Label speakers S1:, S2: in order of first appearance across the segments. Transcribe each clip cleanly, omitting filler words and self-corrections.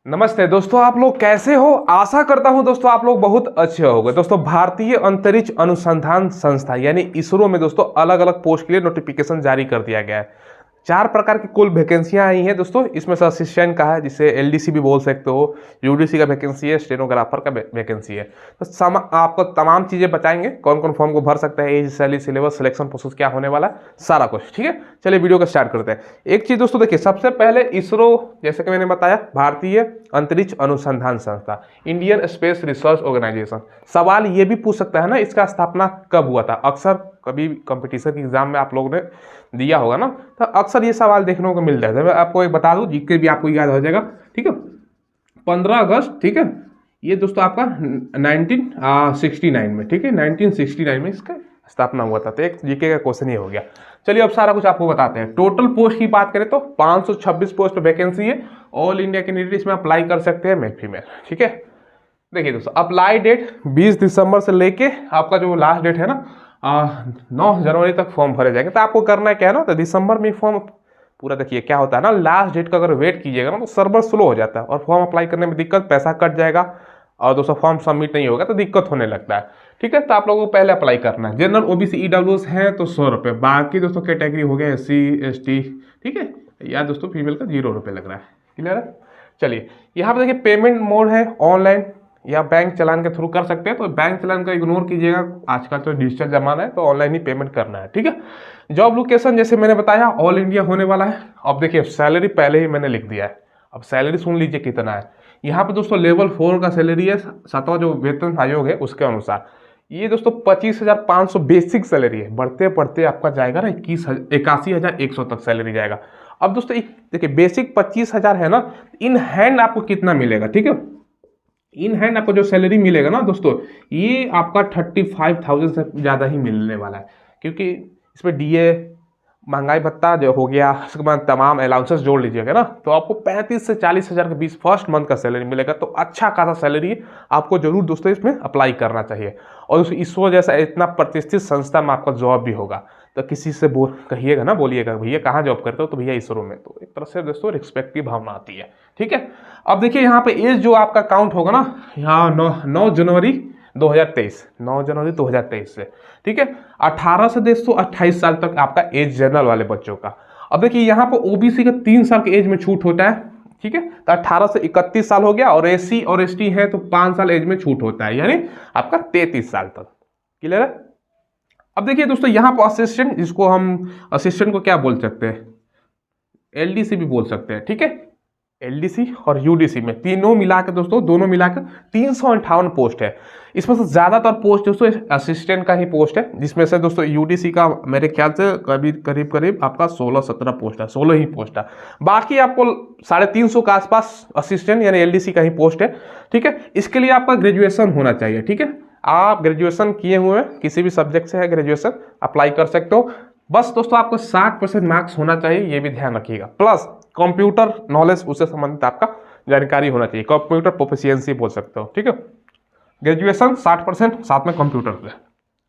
S1: नमस्ते दोस्तों, आप लोग कैसे हो। आशा करता हूं दोस्तों आप लोग बहुत अच्छे होंगे। दोस्तों भारतीय अंतरिक्ष अनुसंधान संस्था यानी इसरो में दोस्तों अलग अलग पोस्ट के लिए नोटिफिकेशन जारी कर दिया गया है। 4 प्रकार की कुल वैकेंसियां आई हैं दोस्तों। इसमें से असिस्टेंट का है, जिसे एलडीसी भी बोल सकते हो, यूडीसी का वैकेंसी है, स्टेनोग्राफर का वैकेंसी है। तो आपको तमाम चीजें बताएंगे, कौन कौन फॉर्म को भर सकता है, age, salary, syllabus, selection process क्या होने वाला है, सारा कुछ। ठीक है, चलिए वीडियो को स्टार्ट करते हैं। एक चीज दोस्तों देखिए, सबसे पहले इसरो, जैसे कि मैंने बताया, भारतीय अंतरिक्ष अनुसंधान संस्था, इंडियन स्पेस रिसर्च ऑर्गेनाइजेशन। सवाल ये भी पूछ सकता है ना, इसका स्थापना कब हुआ था। अक्सर कभी कंपटीशन के एग्जाम में आप लोगों ने दिया होगा ना, तो अक्सर ये सवाल देखने को मिल जाता है। मैं आपको एक बता दूं, जीके भी आपको याद हो जाएगा। ठीक है, 15 अगस्त, ठीक है, ये दोस्तों आपका 1969 में, ठीक है, 1969 में इसका स्थापना हुआ था। तो एक जीके का क्वेश्चन ही हो गया। चलिए अब सारा कुछ आपको बताते हैं। टोटल पोस्ट की बात करें तो 526 पोस्ट पे वैकेंसी है। ऑल इंडिया कैंडिडेट इसमें अप्लाई कर सकते हैं, मेल फीमेल। ठीक है, देखिए दोस्तों, अप्लाई डेट 20 दिसंबर से लेके आपका जो लास्ट डेट है ना 9 जनवरी तक फॉर्म भरे जाएंगे। तो आपको करना है क्या है ना, तो दिसंबर में फॉर्म पूरा, देखिए क्या होता है ना, लास्ट डेट का अगर वेट कीजिएगा ना तो सर्वर स्लो हो जाता है और फॉर्म अप्लाई करने में दिक्कत, पैसा कट जाएगा और दोस्तों फॉर्म सबमिट नहीं होगा तो दिक्कत होने लगता है। ठीक है, तो आप लोगों को पहले अप्लाई करना है। जनरल, ओबीसी, ईडब्ल्यूएस है तो 100 रुपये। बाकी दोस्तों कैटेगरी हो गया एससी, एसटी, ठीक है, या दोस्तों फीमेल का 0 रुपये लग रहा है। क्लियर है। चलिए यहाँ पे देखिए, पेमेंट मोड है ऑनलाइन या बैंक चलान के थ्रू कर सकते हैं। तो बैंक चलान का इग्नोर कीजिएगा, आजकल तो डिजिटल जमाना है, तो ऑनलाइन ही पेमेंट करना है। ठीक है, जॉब लोकेशन जैसे मैंने बताया ऑल इंडिया होने वाला है। अब देखिए सैलरी पहले ही मैंने लिख दिया है, अब सैलरी सुन लीजिए कितना है। यहाँ पे दोस्तों लेवल 4 का सैलरी है, 7वां जो वेतन आयोग है उसके अनुसार। ये दोस्तों 25,500 बेसिक सैलरी है। बढ़ते बढ़ते आपका जाएगा ना 81,100 तक सैलरी जाएगा। अब दोस्तों देखिए, बेसिक 25,000 है ना, इन हैंड आपको कितना मिलेगा। ठीक है, इन हैंड आपको जो सैलरी मिलेगा ना दोस्तों, ये आपका 35,000 से ज़्यादा ही मिलने वाला है, क्योंकि इसमें डीए, महंगाई भत्ता जो हो गया, उसके बाद तमाम अलाउंसेस जोड़ लीजिएगा ना, तो आपको 35 से 40,000 के बीच फर्स्ट मंथ का सैलरी मिलेगा। तो अच्छा खासा सैलरी आपको जरूर दोस्तों इसमें अप्लाई करना चाहिए। और इसरो जैसा इतना प्रतिष्ठित संस्था में आपका जॉब भी होगा। तो किसी से कहिएगा ना, बोलिएगा भैया कहाँ जॉब करते हो, तो भैया इसरो में। तो एक तरह से दोस्तों रिस्पेक्ट की भावना आती है। ठीक है, अब देखिए यहाँ पे एज जो आपका काउंट होगा ना, यहाँ 9 जनवरी 2023, 9 जनवरी 2023 से, ठीक है, 18 से दोस्तों 28 साल तक आपका एज जनरल वाले बच्चों का। अब देखिए यहाँ पे ओबीसी का 3 साल के एज में छूट होता है। ठीक है, तो 18 से 31 साल हो गया, और एससी और एसटी है तो 5 साल एज में छूट होता है, यानी आपका 33 साल तक। क्लियर है। अब देखिए दोस्तों, यहाँ पर असिस्टेंट, जिसको हम असिस्टेंट को क्या बोल सकते हैं, एलडीसी भी बोल सकते हैं। ठीक है, एलडीसी और यूडीसी में तीनों मिलाकर दोस्तों, दोनों मिलाकर 358 पोस्ट है। इसमें से ज्यादातर पोस्ट दोस्तों असिस्टेंट का ही पोस्ट है, जिसमें से दोस्तों यूडीसी का मेरे ख्याल से करीब करीब आपका 16-17 पोस्ट है, 16 ही पोस्ट है। बाकी आपको 350 के आसपास असिस्टेंट यानी एलडीसी का ही पोस्ट है। ठीक है, इसके लिए आपका ग्रेजुएशन होना चाहिए। ठीक है, आप ग्रेजुएशन किए हुए किसी भी सब्जेक्ट से है ग्रेजुएशन, अप्लाई कर सकते हो। बस दोस्तों आपको 60% मार्क्स होना चाहिए, ये भी ध्यान रखिएगा। प्लस कंप्यूटर नॉलेज, उससे संबंधित आपका जानकारी होना चाहिए, कंप्यूटर प्रोफिशिएंसी बोल सकते हो। ठीक है, ग्रेजुएशन 60%, साथ में कंप्यूटर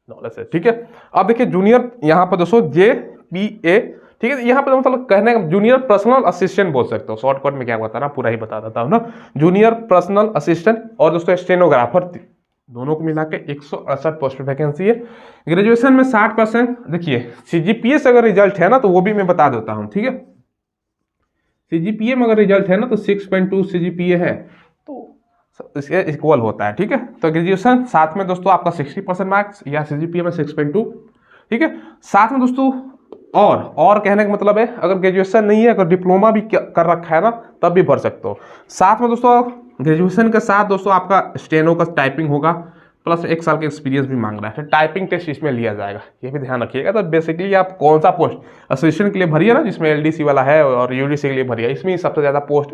S1: नॉलेज है। ठीक है, अब देखिए जूनियर, यहाँ पर दोस्तों JPA, ठीक है, यहाँ पर मतलब कहने का जूनियर पर्सनल असिस्टेंट बोल सकते हो। शॉर्टकट में क्या बताना, पूरा ही बता देता हूँ ना। जूनियर पर्सनल असिस्टेंट और दोस्तों स्टेनोग्राफर, दोनों को मिला के 168 पोस्ट वैकेंसी है। ग्रेजुएशन में 60%। देखिए सीजीपीए से अगर रिजल्ट है ना, तो वो भी मैं बता देता हूँ। ठीक है, सीजीपीए में अगर रिजल्ट है ना, तो 6.2 सीजीपीए है, तो इसके इक्वल होता है। ठीक है, तो ग्रेजुएशन साथ में दोस्तों आपका 60% मार्क्स या सीजीपीए में 6.2। ठीक है, साथ में दोस्तों और कहने का मतलब है, अगर ग्रेजुएशन नहीं है, अगर डिप्लोमा भी कर रखा है ना, तब भी भर सकते हो। साथ में दोस्तों ग्रेजुएशन के साथ दोस्तों आपका स्टेनो का टाइपिंग होगा, प्लस 1 साल का एक्सपीरियंस भी मांग रहा है। टाइपिंग टेस्ट इसमें लिया जाएगा, ये भी ध्यान रखिएगा। तो बेसिकली आप कौन सा पोस्ट असिस्टेंट के लिए भरिए ना, जिसमें एलडीसी वाला है, और यूडीसी के लिए भरिए, इसमें सबसे ज़्यादा पोस्ट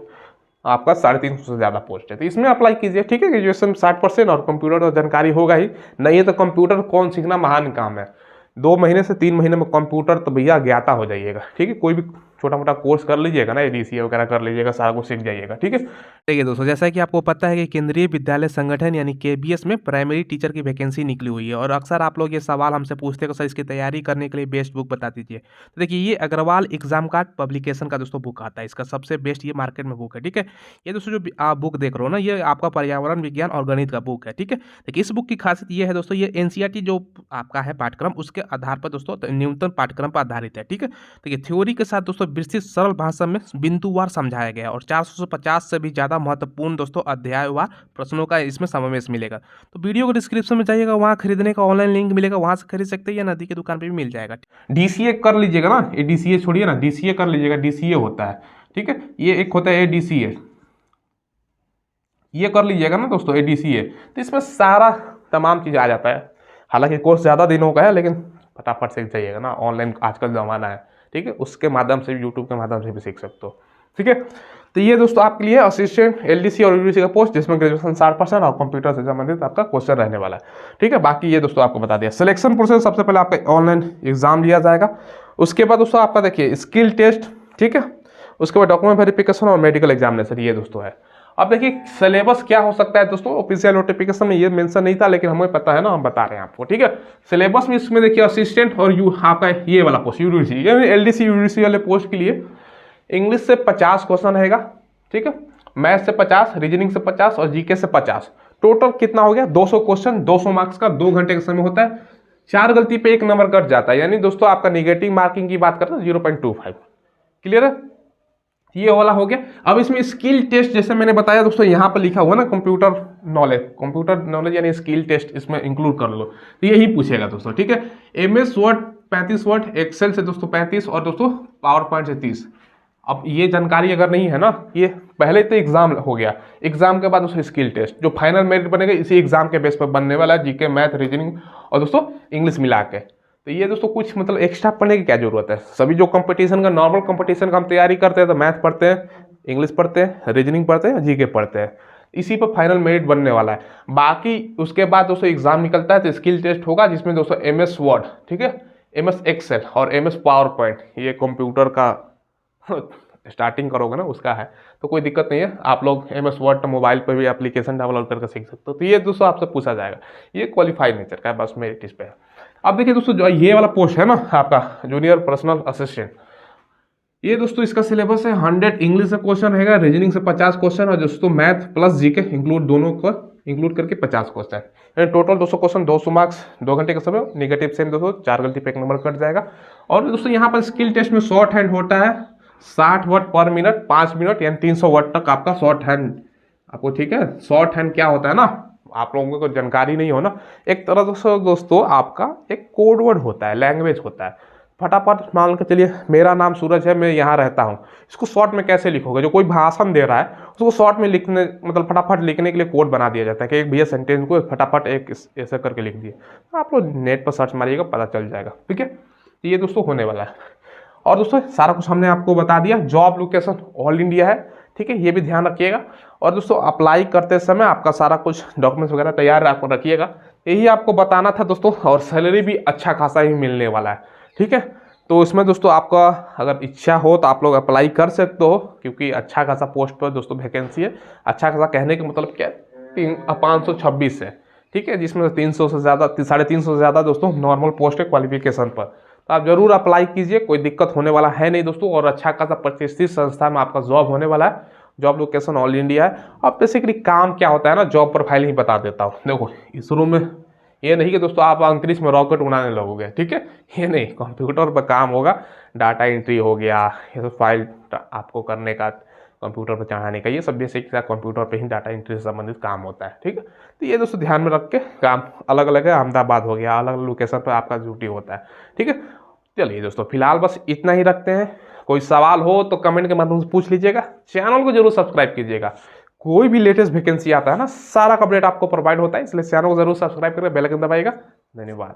S1: आपका 350 से ज़्यादा पोस्ट है, तो इसमें अप्लाई कीजिए। ठीक है, ग्रेजुएशन 60% और कंप्यूटर तो जानकारी होगा ही, नहीं है तो कंप्यूटर कौन सीखना महान काम है। 2 महीने से 3 महीने में कंप्यूटर तो भैया ज्ञाता हो जाइएगा। ठीक है, कोई भी छोटा मोटा कोर्स कर लीजिएगा ना, ADCA वगैरह कर लीजिएगा, सारा कुछ सीख जाइएगा। ठीक है, देखिए दोस्तों, जैसा कि आपको पता है कि केंद्रीय विद्यालय संगठन यानी KVS में प्राइमरी टीचर की वैकेंसी निकली हुई है, और अक्सर आप लोग ये सवाल हमसे पूछते हैं कि सर इसकी तैयारी करने के लिए बेस्ट बुक बता दीजिए। तो देखिए, ये अग्रवाल एग्जाम कार्ड पब्लिकेशन का दोस्तों बुक आता है, इसका सबसे बेस्ट ये मार्केट में बुक है। ठीक है, ये दोस्तों जो आप बुक देख रहे हो ना, ये आपका पर्यावरण विज्ञान और गणित का बुक है। ठीक है, देखिए इस बुक की खासियत ये है दोस्तों, ये NCERT जो आपका है पाठ्यक्रम, उसके आधार पर दोस्तों न्यूनतम पाठ्यक्रम पर आधारित है। ठीक है, देखिए थ्योरी के साथ दोस्तों विस्तृत सरल भाषा में बिंदुवार समझाया गया है, और 450 से भी ज़्यादा महत्वपूर्ण दोस्तों अध्यायवार प्रश्नों का इसमें समावेश मिलेगा। तो वीडियो को डिस्क्रिप्शन में जाइएगा, वहाँ खरीदने का ऑनलाइन लिंक मिलेगा, वहाँ से खरीद सकते हैं, या नदी की दुकान पर भी मिल जाएगा। DCA कर लीजिएगा ना, ADCA छोड़िए ना, DCA कर लीजिएगा, DCA होता है। ठीक है, ये एक होता है ADCA, ये कर लीजिएगा ना दोस्तों ADCA, तो इसमें सारा तमाम चीज़ आ जाता है। हालांकि कोर्स ज़्यादा दिनों का है, लेकिन फटाफट सीख जाइएगा ना, ऑनलाइन आजकल ज़माना है। ठीक है, उसके माध्यम से भी, यूट्यूब के माध्यम से भी सीख सकते हो। ठीक है, तो ये दोस्तों आपके लिए असिस्टेंट LDC और UDC का पोस्ट, जिसमें ग्रेजुएशन 60% और कंप्यूटर से संबंधित आपका क्वेश्चन रहने वाला है। ठीक है, बाकी ये दोस्तों आपको बता दिया। सिलेक्शन प्रोसेस, सबसे पहले आपका ऑनलाइन एग्जाम लिया जाएगा, उसके बाद दोस्तों आपका देखिए स्किल टेस्ट। ठीक है, उसके बाद डॉक्यूमेंट वेरिफिकेशन और मेडिकल एग्जामिनेशन, ये दोस्तों है। अब देखिए सिलेबस क्या हो सकता है दोस्तों, ऑफिशियल नोटिफिकेशन में ये मेंशन नहीं था, लेकिन हमें पता है ना, हम बता रहे हैं आपको। ठीक है, सिलेबस में इसमें देखिए असिस्टेंट और आपका ये वाला पोस्ट UDC, यानी LDC UDC वाले पोस्ट के लिए इंग्लिश से 50 क्वेश्चन रहेगा। ठीक है, मैथ से 50, रीजनिंग से 50 और GK से 50। टोटल कितना हो गया, 200 क्वेश्चन, 200 मार्क्स का, 2 घंटे का समय होता है। 4 गलती पे 1 नंबर कट जाता है, यानी दोस्तों आपका निगेटिव मार्किंग की बात करते हैं 0.25। क्लियर है, ये वाला हो गया। अब इसमें स्किल टेस्ट, जैसे मैंने बताया दोस्तों, यहाँ पर लिखा हुआ ना कंप्यूटर नॉलेज यानी स्किल टेस्ट, इसमें इंक्लूड कर लो, तो यही पूछेगा दोस्तों। ठीक है, MS वर्ड 35 वर्ड, एक्सेल से दोस्तों 35 और दोस्तों पावर पॉइंट से 30। अब ये जानकारी अगर नहीं है ना, ये पहले तो एग्जाम हो गया, एग्जाम के बाद दोस्तों स्किल टेस्ट, जो फाइनल मेरिट बनेगा इसी एग्जाम के बेस पर बनने वाला है, GK मैथ रीजनिंग और दोस्तों इंग्लिश मिला के। तो ये दोस्तों कुछ मतलब एक्स्ट्रा पढ़ने की क्या जरूरत है, सभी जो कंपटीशन का नॉर्मल कंपटीशन का हम तैयारी करते हैं, तो मैथ पढ़ते हैं, इंग्लिश पढ़ते हैं, रीजनिंग पढ़ते हैं, GK पढ़ते हैं, इसी पर फाइनल मेरिट बनने वाला है। बाकी उसके बाद दोस्तों एग्जाम निकलता है, तो स्किल टेस्ट होगा, जिसमें दोस्तों MS वर्ड, ठीक है, MS एक्सेल और MS पावर पॉइंट, ये कंप्यूटर का स्टार्टिंग करोगे ना उसका है, तो कोई दिक्कत नहीं है, आप लोग MS वर्ड मोबाइल पर भी एप्लीकेशन डाउनलोड करके सीख सकते हो। तो ये दोस्तों आपसे पूछा जाएगा, ये क्वालिफाइड नेचर का है, बस मेरिट इस पे है। अब देखिए दोस्तों, जो ये वाला पोस्ट है ना आपका जूनियर पर्सनल असिस्टेंट, ये दोस्तों इसका सिलेबस है 100 इंग्लिश से क्वेश्चन रहेगा, रीजनिंग से 50 क्वेश्चन और दोस्तों मैथ प्लस GK इंक्लूड, दोनों को इंक्लूड करके 50 क्वेश्चन, टोटल 200 क्वेश्चन, 200 मार्क्स, 2 घंटे का समय, निगेटिव सेम दोस्तों 4 गलती पे 1 नंबर कट जाएगा। और दोस्तों यहाँ पर स्किल टेस्ट में शॉर्ट हैंड होता है 60 वर्ड पर मिनट, 5 मिनट, यानी 300 वर्ड तक आपका शॉर्ट हैंड आपको। ठीक है, शॉर्ट हैंड क्या होता है ना, आप लोगों को जानकारी नहीं हो ना, एक तरह से दोस्तों आपका एक कोड वर्ड होता है, लैंग्वेज होता है। फटाफट मान के चलिए, मेरा नाम सूरज है, मैं यहाँ रहता हूँ, इसको शॉर्ट में कैसे लिखोगे, जो कोई भाषण दे रहा है उसको शॉर्ट में लिखने, मतलब फटाफट लिखने के लिए कोड बना दिया जाता है कि एक भैया सेंटेंस को फटाफट एक ऐसा करके लिख दिए। आप लोग नेट पर सर्च मारिएगा, पता चल जाएगा। ठीक है, ये दोस्तों होने वाला है। और दोस्तों सारा कुछ हमने आपको बता दिया, जॉब लोकेशन ऑल इंडिया है। ठीक है, ये भी ध्यान रखिएगा। और दोस्तों अप्लाई करते समय आपका सारा कुछ डॉक्यूमेंट्स वगैरह तैयार आपको रखिएगा, यही आपको बताना था दोस्तों। और सैलरी भी अच्छा खासा ही मिलने वाला है। ठीक है, तो इसमें दोस्तों आपका अगर इच्छा हो तो आप लोग अप्लाई कर सकते हो, क्योंकि अच्छा खासा पोस्ट पर दोस्तों वैकेंसी है। अच्छा खासा कहने का मतलब क्या है, 526 है। ठीक है, जिसमें 300 से ज़्यादा, 350 से ज़्यादा दोस्तों नॉर्मल पोस्ट है क्वालिफिकेशन पर। तो आप जरूर अप्लाई कीजिए, कोई दिक्कत होने वाला है नहीं दोस्तों। और अच्छा खासा प्रतिष्ठित संस्था में आपका जॉब होने वाला है। जॉब लोकेशन ऑल इंडिया है। अब बेसिकली काम क्या होता है ना, जॉब प्रोफाइल ही बता देता हूँ। देखो इसरो में ये नहीं कि दोस्तों आप अंतरिक्ष में रॉकेट उड़ाने लगोगे। ठीक है, ये नहीं, कंप्यूटर पर काम होगा, डाटा एंट्री हो गया, ये सब फाइल आपको करने का, कंप्यूटर पर चढ़ाने का, ये सब बेसिक कंप्यूटर पे ही डाटा एंट्री से संबंधित काम होता है। ठीक है, तो ये दोस्तों ध्यान में रख के, काम अलग अलग है, अहमदाबाद हो गया, अलग अलग लोकेशन पर आपका ड्यूटी होता है। ठीक है, चलिए दोस्तों फिलहाल बस इतना ही रखते हैं। कोई सवाल हो तो कमेंट के माध्यम से पूछ लीजिएगा। चैनल को जरूर सब्सक्राइब कीजिएगा। कोई भी लेटेस्ट वैकेंसी आता है ना, सारा अपडेट आपको प्रोवाइड होता है, इसलिए चैनल को जरूर सब्सक्राइब करके बेल आइकन दबाइएगा। धन्यवाद।